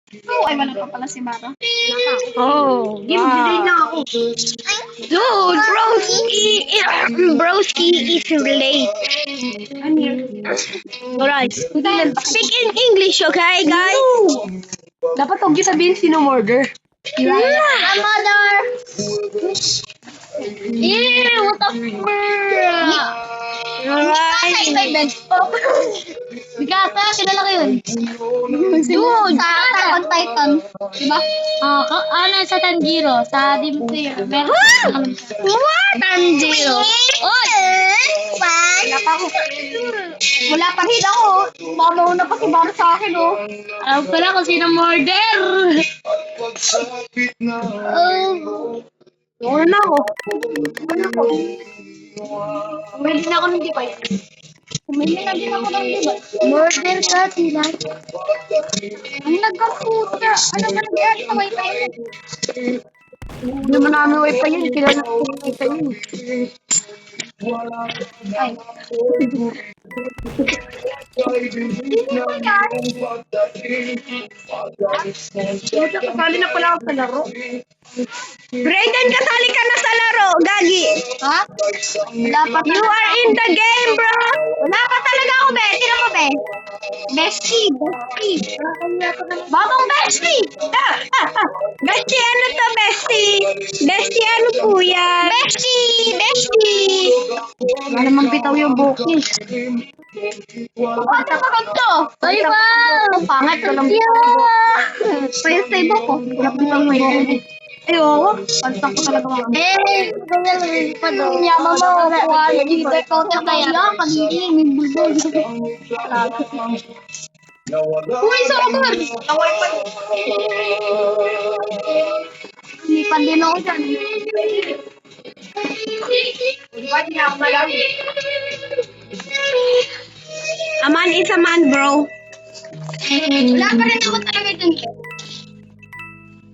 Oh, ay wala pa pala si Mara. Oh, Game delay na ako. Dude, broski is late. I'm here. Alright. Speak in English, okay, guys? Dapat huwag yung sabihin sino murder. My mother. Yeah, what the Alright. Bigata, kilala ko yun. Dude, sa Attack on Titan. Diba? Ano sa Tanjiro, sa Demon Slayer. Meron. What? Tanjiro. Oy! Wala pa ako. Wala pa rin ako. Baka mauna pa si Mara sa akin, oh. Alam ko na kung sino murder. Wala na ako. Umili na ako ng device. Umili na din ako ng device. Murder ka sila. Ang nagkaputa. Ano ba nangyari sa wifi? Hindi naman namin wifi yun. Kilala ko yung wifi yun. Ay. Kasali na pala ako sa laro. Brayden, kasali ka na sa laro, Gagi. Ha? Wala pa You are in the game, bro. Wala pa talaga ako, be. Tira mo, be. Bestie. Babang bestie. Bestie, ano to, bestie? Bestie, ano po yan? Bestie. Wala namang bitaw yung buhok niya. Ano ba to? Ay, wow. Ang pangat ko lang. Pwede sa iba ko. Wala bitaw yung buhok niya. Ay, oo. Pagsak ko talaga mga. Yaman mo. Hindi ko kaya. Kanili. May bulbul. Uy, sa ako. Lipan din ako dyan. A man is a man, bro. Wala pa rin ako talaga dun.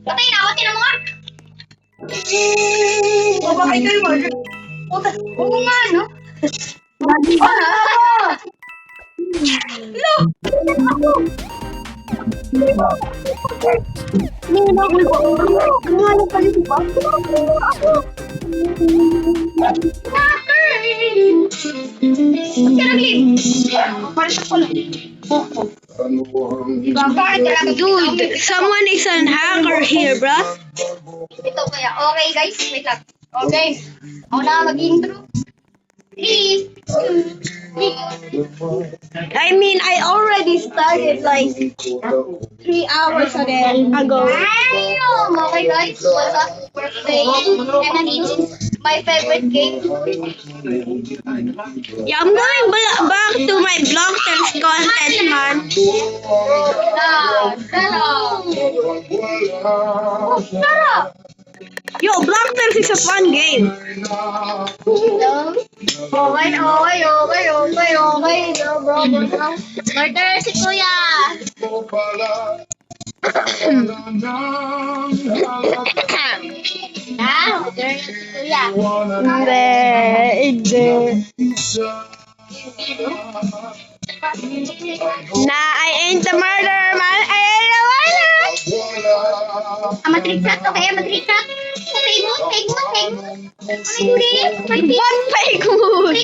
Patay na ako, tinan mo nga. Bakit kayo mo? Oo nga, no? Lagi ba? No! Dude, someone is an hacker here, bro. Ito kaya. Okay, guys. Wait lang. Okay. Ako na mag-intro. 3, 2, 1. I mean, I already started like 3 hours ago. Okay, guys. What's up? Birthday. And this is my favorite game. Yeah, I'm going back to my blog test content, man. Sarap! Yo, Block Test is a fun game. Okay. Bro. Murder si Kuya. Murder si Kuya. Hindi. Nah, I ain't the murderer, man. I ain't the murderer. Matrick shot, okay? Matrick shot. Fake mood. What fake mood?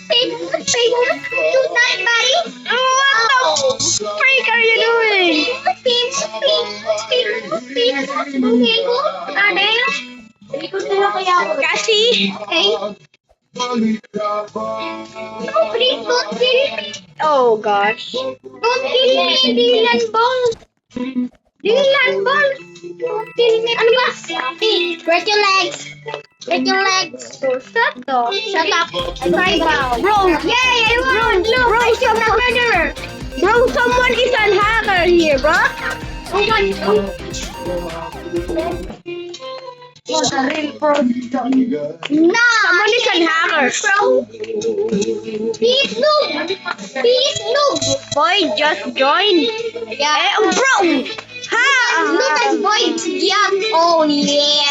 Fake mood. Do that, buddy. What the freak are you doing? Fake mood. Ade. Ikot na lang kaya ako. Kasi, Okay. Don't please. oh gosh. Don't kill me, Dylan Ball. Dylan Ball. Don't kill me. Ano ba? Break your legs. Shut up. I cry now. Bro, Yay, I won. Look, Bro, I am the murderer. bro, someone is an hacker here, bro. Oh my God. Oh, the real pro. Nah. Someone is an hacker. Bro. He's noob. Boy, just join. Yeah. Bro, ha? Look at Boyd. Yeah. Oh yeah.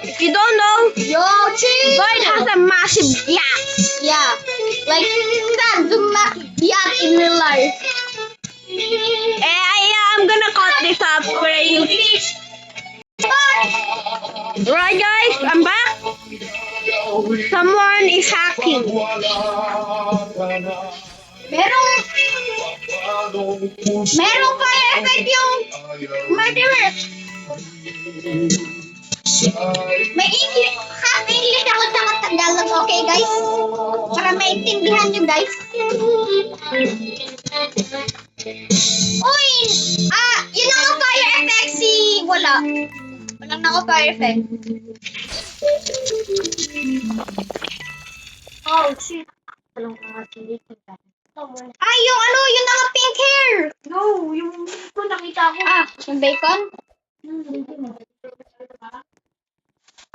If you don't know, Yo, chill. Boyd has a massive yacht. Yeah. Like that, the yacht in real life. I'm gonna cut this up for you. Right, guys, I'm back. Someone is hacking. Merong fire effect yung murderer. May English, half English ako sa Tagalog, okay guys? Para maintindihan nyo guys. Uy! Yun ako fire effect wala. Walang nako fire effect. Oh, shit. Yung Yung pink hair. No, yung ko nakita ko. Yung bacon?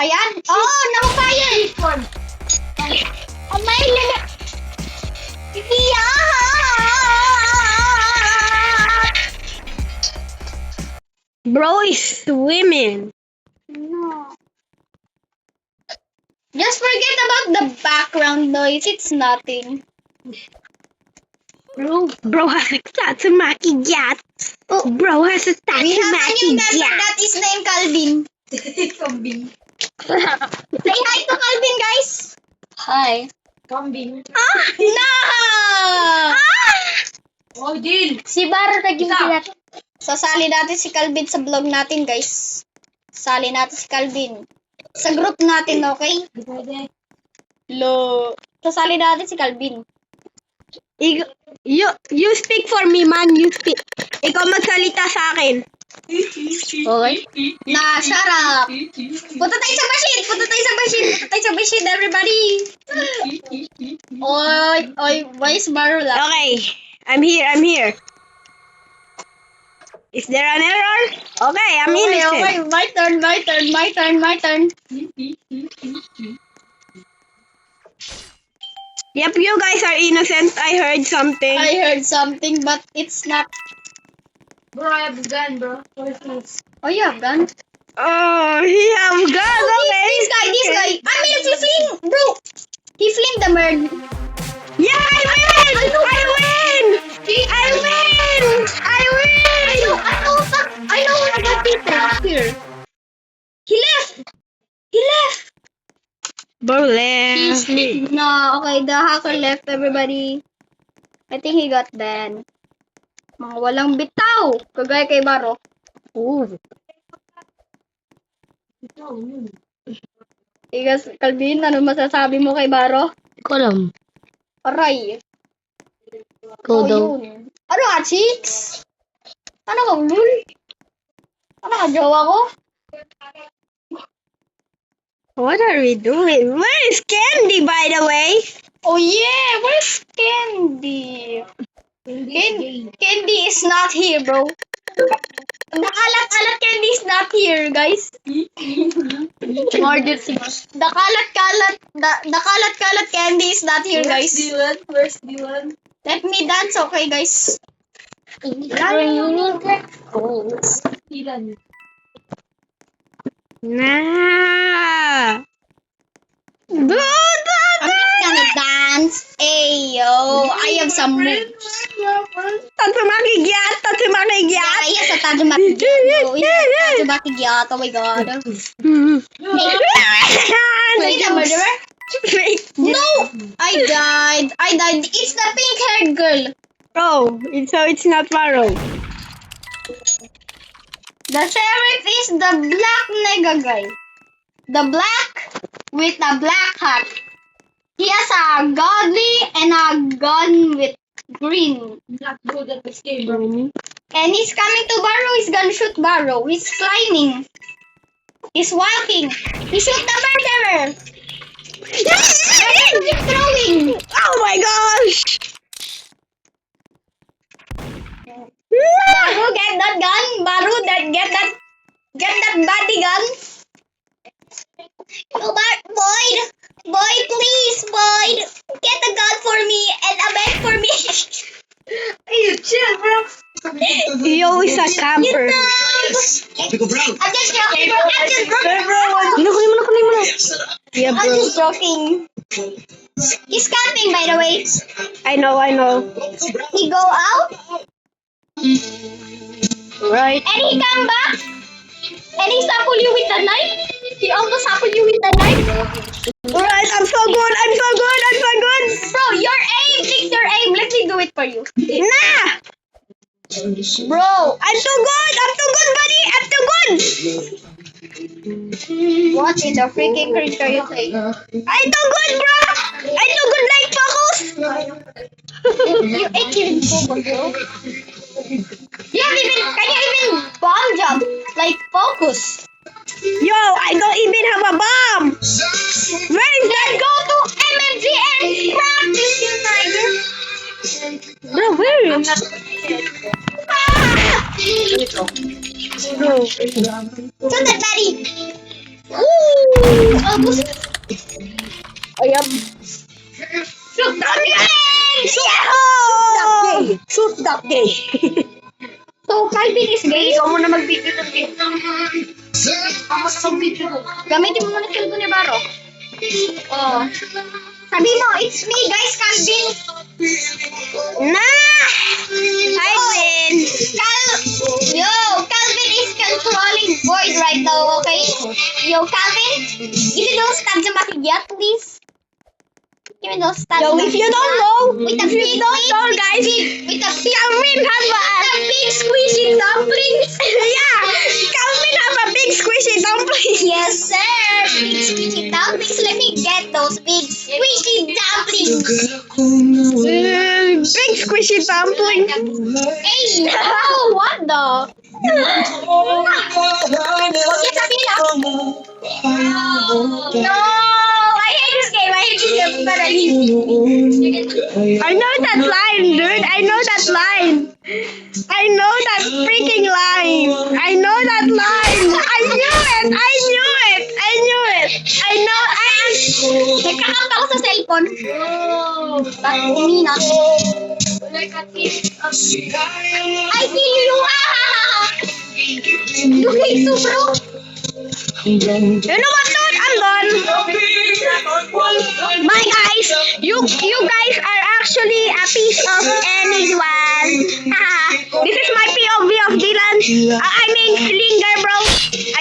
Ayan. Oh, naka-fire. Oh, may limit. Bro is swimming. No. Just forget about the background noise. It's nothing. Bro has a Tatsumaki yacht. Bro has a We have a Tatsumaki new member yacht. that is named Calvin. Say hi to Calvin, guys. Hi. Kambing. No! Oh, deal. Si Baro naging natin. Sasali natin si Calvin sa vlog natin, guys. Sali natin si Calvin. Sa group natin, okay? Sasali natin si Calvin. You speak for me, man. You speak. Ikaw magsalita sa akin. Okay. Shut up. Punta tayo sa machine, everybody. Oy, why is Baro lang? Okay, I'm here. Is there an error? Okay, I'm innocent. Okay, my turn. Yep, you guys are innocent. I heard something. I heard something, but it's not. Bro, I have a gun, bro. Oh, you have gun? Oh, he have gun. Okay. This guy. I mean, if you fling, bro. He fling the bird. Yeah, I win! I know what I got people here. He left. Bro left. No, okay, the hacker left, everybody. I think he got banned. Mga walang bitaw. Kagaya kay Baro. Ooh. Igas, Calvin, ano masasabi mo kay Baro? Ko lang. Aray. Go daw. Yun. Ano ka, chicks? Ano ka, lul? Ano ka, jowa ko? What are we doing? Where is Candy, by the way? Oh yeah, where's Candy? Candy is not here, bro. Nakalat-alat Candy is not here, guys. Murder six. The kalat-kalat Candy is not here, guys. Where's Dylan? Let me dance, okay, guys? Dylan. Nah. I'm just gonna dance. Ayo, I have some moves. Tatsumaki gyat. Yes, a Tajumaki Gyato. Yes, Tajumaki Gyato. Oh my god. Wait, the murderer? No! I died. It's the pink-haired girl. Oh, so it's not Faro. The sheriff is the black nigga guy. The black with the black hat. He has a godly and a gun with green. Not good at this game, bro. And he's coming to Barrow. He's gonna shoot Barrow. He's climbing. He's walking. He shoot the murderer. Keep throwing. Oh my gosh! Baru, get that gun. Baru, get that body gun. Oh, Boyd, please, Boyd, get the gun for me and a bed for me. Hey, chill, bro. Yo is a camper. I'm just joking, bro. Yeah, I'm bro. just joking. He's camping, by the way. I know. He go out Right. and he come back and he sample you with the knife. He almost sample you with the knife. Alright, I'm so good. Bro, your aim, fix your aim. Let me do it for you. Nah! Bro, I'm too good, buddy! I'm too good! what in the freaking creature you say? I'm too good, bro! I'm too good like focus! You ain't even focus, bro. Can you even bomb jump? Like focus. Yo, I don't even have a bomb! Where is that? Go to MMG and practice, you tiger. Bro, where is Bro. Shoot that buddy. Woo! Almost. I am... Shoot that man! Shoot that gay! So, Calvin is gay? Ikaw muna mag-video ng game. Ako na mag-video. Gamitin mo muna yung cellphone ni Baro. Oh. Sabi mo, it's me guys, Calvin. Nah! I win! Calvin is controlling Void right now, okay? Yo, Calvin, give me those tabs and matigya, please. Give me those tabs. Yo, if you don't know, with the if you big, don't know, guys, with the Calvin has the big squishy dumplings. yeah, Calvin have a big squishy dumpling. Yes, sir. Big squishy dumplings. Let me get those big squishy dumplings. Big squishy dumpling. Hey, no, what the? Huwag yan sabihin lang. No, I hate this game. But I I know that line, dude. I know that line. I know that freaking line. I know that line. I knew it. Nagkakanta ako sa cellphone. Bakit umina? I feel you. You hate to, bro. You know what, dude? I'm done. My guys, you guys are actually a piece of anyone. This is my POV of Dylan. I mean, Linger, bro. I